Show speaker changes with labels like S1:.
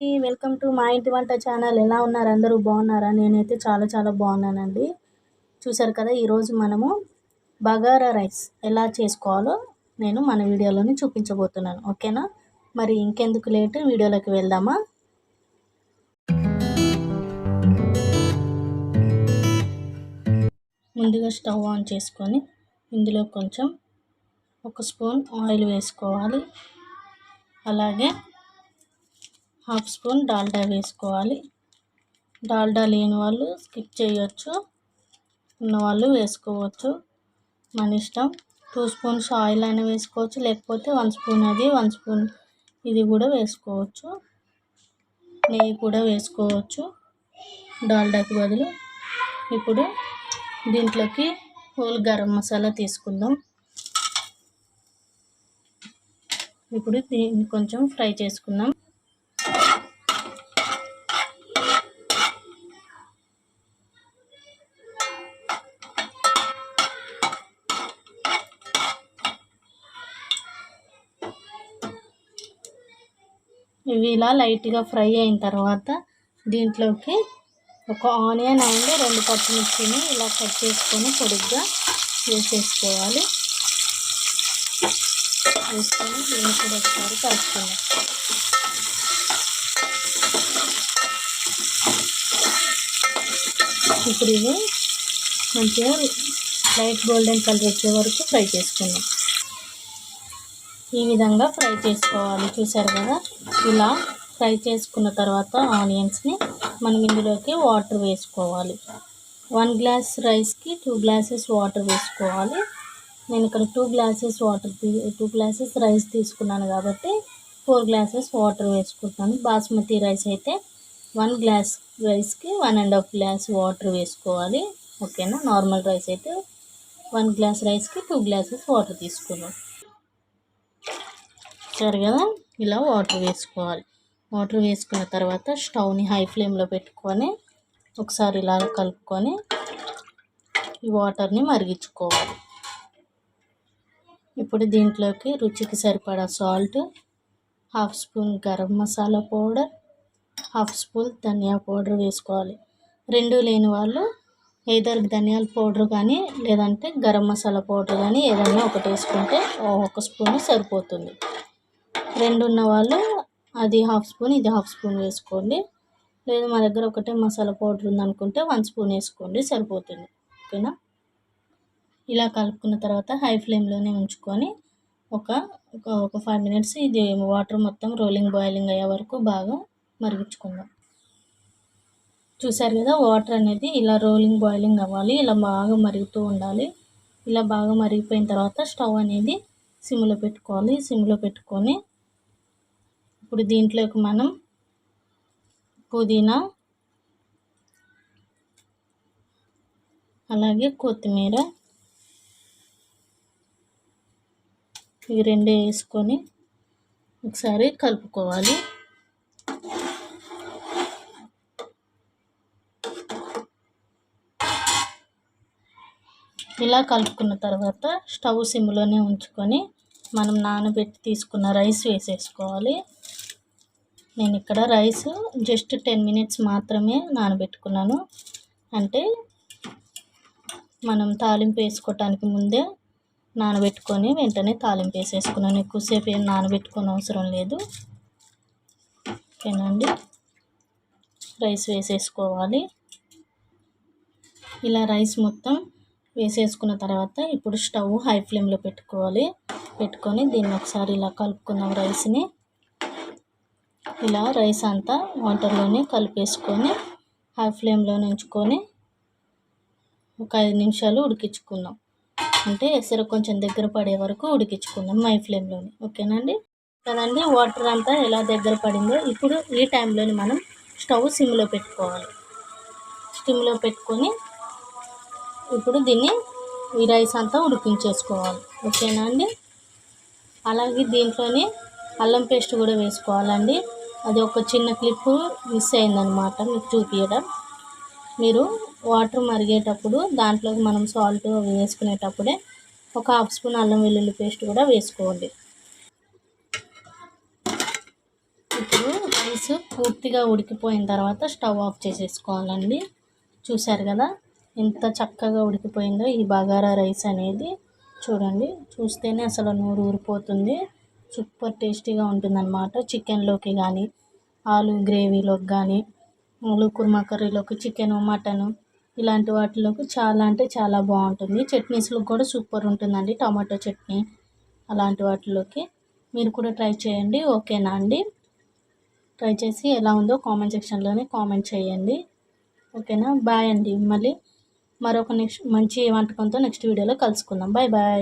S1: Welcome to మా ఇంటి వంట ఛానల్. ఎలా ఉన్నారు అందరూ? బాగున్నారా? నేనైతే చాలా బాగున్నానండి. చూసారు కదా, ఈరోజు మనము బగారా రైస్ ఎలా చేసుకోవాలో నేను మన వీడియోలోని చూపించబోతున్నాను. ఓకేనా? మరి ఇంకెందుకు లేట్, వీడియోలోకి వెళ్దామా? ముందుగా స్టవ్ ఆన్ చేసుకొని ఇందులో కొంచెం 1 స్పూన్ ఆయిల్ వేసుకోవాలి. అలాగే 1/2 స్పూన్ డాల్డా వేసుకోవాలి. డాల్డా లేని వాళ్ళు స్కిప్ చేయొచ్చు, ఉన్నవాళ్ళు వేసుకోవచ్చు, మన ఇష్టం. 2 స్పూన్స్ ఆయిల్ అయినా వేసుకోవచ్చు, లేకపోతే 1 స్పూన్ అది 1 స్పూన్ ఇది కూడా వేసుకోవచ్చు. నెయ్యి కూడా వేసుకోవచ్చు డాల్డాకి బదులు. ఇప్పుడు దీంట్లోకి హోల్ గరం మసాలా తీసుకుందాం. ఇప్పుడు దీన్ని కొంచెం ఫ్రై చేసుకుందాం. ఇవి ఇలా లైట్గా ఫ్రై అయిన తర్వాత దీంట్లోకి ఒక ఆనియన్ అండ్ 2 పచ్చిమిర్చిని ఇలా కట్ చేసుకొని పొడుగ్గా వేసేసుకోవాలి. వేసుకొని దీన్ని కూడా ఒకసారి కలుపుకుందాం. ఇప్పుడు ఇవి మంచిగా లైట్ గోల్డెన్ కలర్ వచ్చే వరకు ఫ్రై చేసుకుందాం. ఈ విధంగా ఫ్రై చేసుకోవాలి. చూసారు కదా, ఇలా ఫ్రై చేసుకున్న తర్వాత ఆనియన్స్ని మనం ఇందులోకి వాటర్ వేసుకోవాలి. 1 గ్లాస్ రైస్కి 2 గ్లాసెస్ వాటర్ వేసుకోవాలి. నేను ఇక్కడ 2 గ్లాసెస్ రైస్ తీసుకున్నాను కాబట్టి 4 గ్లాసెస్ వాటర్ వేసుకుంటాను. బాస్మతి రైస్ అయితే 1 గ్లాస్ రైస్కి 1.5 గ్లాస్ వాటర్ వేసుకోవాలి. ఓకేనా? నార్మల్ రైస్ అయితే 1 గ్లాస్ రైస్కి 2 గ్లాసెస్ వాటర్ తీసుకున్నాం. సరే కదా, ఇలా వాటర్ వేసుకోవాలి. వాటర్ వేసుకున్న తర్వాత స్టవ్ని హై ఫ్లేమ్లో పెట్టుకొని ఒకసారి ఇలా కలుపుకొని ఈ వాటర్ని మరిగించుకోవాలి. ఇప్పుడు దీంట్లోకి రుచికి సరిపడా salt, 1/2 spoon garam masala powder, 1/2 spoon ధనియా పౌడర్ వేసుకోవాలి. 2 లేని వాళ్ళు ఏదర్ ధనియాల పౌడర్ కానీ లేదంటే గరం మసాలా పౌడర్ కానీ ఏదైనా ఒకటి వేసుకుంటే 1 స్పూన్ సరిపోతుంది. 2 ఉన్న వాళ్ళు అది 1/2 స్పూన్ ఇది 1/2 స్పూన్ వేసుకోండి. లేదు మా దగ్గర ఒకటే మసాలా పౌడర్ ఉందనుకుంటే 1 స్పూన్ వేసుకోండి, సరిపోతుంది. ఓకేనా? ఇలా కలుపుకున్న తర్వాత హై ఫ్లేమ్లోనే ఉంచుకొని ఒక 5 మినిట్స్ ఇది వాటర్ మొత్తం బాయిలింగ్ అయ్యే వరకు బాగా మరిగించుకుందాం. చూసారు కదా, వాటర్ అనేది ఇలా బాయిలింగ్ అవ్వాలి. ఇలా బాగా మరుగుతూ ఉండాలి. ఇలా బాగా మరిగిపోయిన తర్వాత స్టవ్ అనేది సిమ్లో పెట్టుకోవాలి. సిమ్లో పెట్టుకొని ఇప్పుడు దీంట్లోకి మనం పుదీనా అలాగే కొత్తిమీర ఇవి 2 వేసుకొని ఒకసారి కలుపుకోవాలి. ఇలా కలుపుకున్న తర్వాత స్టవ్ సిమ్లోనే ఉంచుకొని మనం నానబెట్టి తీసుకున్న రైస్ వేసేసుకోవాలి. నేను ఇక్కడ రైస్ జస్ట్ 10 మినిట్స్ మాత్రమే నానబెట్టుకున్నాను. అంటే మనం తాలింపు వేసుకోవటానికి ముందే నానబెట్టుకొని వెంటనే తాలింపు వేసేసుకున్నాను. ఎక్కువసేపు ఏం నానబెట్టుకోని అవసరం లేదు. ఓకేనండి, రైస్ వేసేసుకోవాలి. ఇలా రైస్ మొత్తం వేసేసుకున్న తర్వాత ఇప్పుడు స్టవ్ హై ఫ్లేమ్లో పెట్టుకొని దీన్ని ఒకసారి ఇలా కలుపుకుందాం. రైస్ని ఇలా రైస్ అంతా వాటర్లోనే కలిపేసుకొని హై ఫ్లేమ్లోనే ఉంచుకొని ఒక 5 నిమిషాలు ఉడికించుకుందాం. అంటే ఎసరు కొంచెం దగ్గర పడే వరకు ఉడికించుకుందాం హై ఫ్లేమ్లోనే. ఓకేనండి కదండి, వాటర్ అంతా ఎలా దగ్గర పడిందో ఇప్పుడు ఈ టైంలోనే మనం స్టవ్ సిమ్లో పెట్టుకోవాలి. సిమ్లో పెట్టుకొని ఇప్పుడు ఈ రైస్ అంతా ఉడికించేసుకోవాలి. ఓకేనా అండి? అలాగే దీంట్లోనే అల్లం పేస్ట్ కూడా వేసుకోవాలండి. అది ఒక చిన్న క్లిప్ మిస్ అయిందనమాట మీకు చూపించడం. మీరు వాటర్ మరిగేటప్పుడు దాంట్లోకి మనం సాల్ట్ వేసుకునేటప్పుడే ఒక 1/2 స్పూన్ అల్లం వెల్లుల్లి పేస్ట్ కూడా వేసుకోండి. ఇప్పుడు రైస్ రైస్ పూర్తిగా ఉడికిపోయిన తర్వాత స్టవ్ ఆఫ్ చేసేసుకోవాలండి. చూశారు కదా ఎంత చక్కగా ఉడికిపోయిందో ఈ బగారా రైస్ అనేది. చూడండి, చూస్తేనే అసలు నోరు ఊరిపోతుంది. సూపర్ టేస్టీగా ఉంటుందన్నమాట. చికెన్లోకి కానీ, ఆలు గ్రేవీలోకి కానీ, ఆలు కుర్మా కర్రీలోకి, చికెను మటను ఇలాంటి వాటిలోకి చాలా అంటే చాలా బాగుంటుంది. చట్నీస్లోకి కూడా సూపర్ ఉంటుందండి. టమాటో చట్నీ అలాంటి వాటిలోకి మీరు కూడా ట్రై చేయండి. ఓకేనా అండి? ట్రై చేసి ఎలా ఉందో కామెంట్ సెక్షన్లోనే కామెంట్ చేయండి. ఓకేనా? బాయ్ అండి. మళ్ళీ మరొక మంచి వంటకంతో నెక్స్ట్ వీడియోలో కలుసుకుందాం. Bye bye.